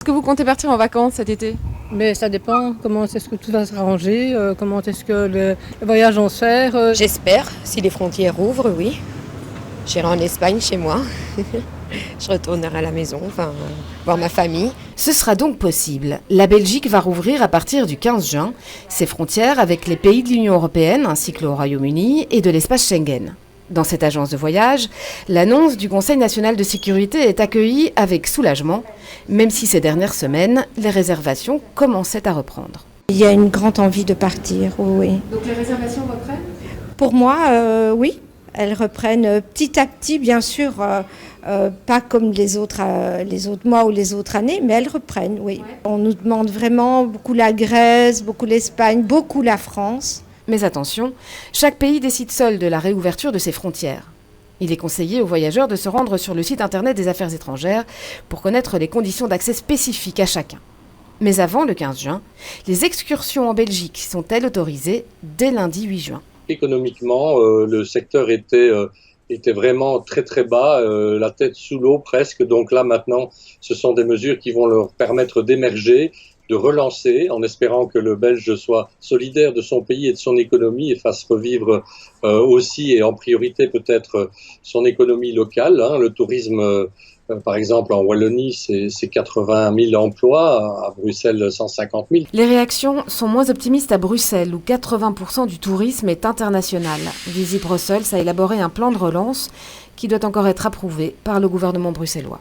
Est-ce que vous comptez partir en vacances cet été? Mais ça dépend comment est-ce que tout va se ranger, comment est-ce que le voyage va se faire. J'espère, si les frontières ouvrent, oui. J'irai en Espagne chez moi. Je retournerai à la maison, voir ma famille. Ce sera donc possible. La Belgique va rouvrir à partir du 15 juin ses frontières avec les pays de l'Union européenne ainsi que le Royaume-Uni et de l'espace Schengen. Dans cette agence de voyage, l'annonce du Conseil national de sécurité est accueillie avec soulagement, même si ces dernières semaines, les réservations commençaient à reprendre. Il y a une grande envie de partir, oui. Donc les réservations reprennent? Pour moi, oui. Elles reprennent petit à petit, bien sûr, pas comme les autres mois ou les autres années, mais elles reprennent, oui. Ouais. On nous demande vraiment beaucoup la Grèce, beaucoup l'Espagne, beaucoup la France. Mais attention, chaque pays décide seul de la réouverture de ses frontières. Il est conseillé aux voyageurs de se rendre sur le site internet des Affaires étrangères pour connaître les conditions d'accès spécifiques à chacun. Mais avant le 15 juin, les excursions en Belgique sont-elles autorisées dès lundi 8 juin. Économiquement, le secteur était vraiment très très bas, la tête sous l'eau presque. Donc là maintenant, ce sont des mesures qui vont leur permettre d'émerger, de relancer, en espérant que le Belge soit solidaire de son pays et de son économie et fasse revivre aussi et en priorité peut-être son économie locale. Le tourisme, par exemple en Wallonie, c'est 80 000 emplois, à Bruxelles 150 000. Les réactions sont moins optimistes à Bruxelles, où 80% du tourisme est international. Visit Brussels a élaboré un plan de relance qui doit encore être approuvé par le gouvernement bruxellois.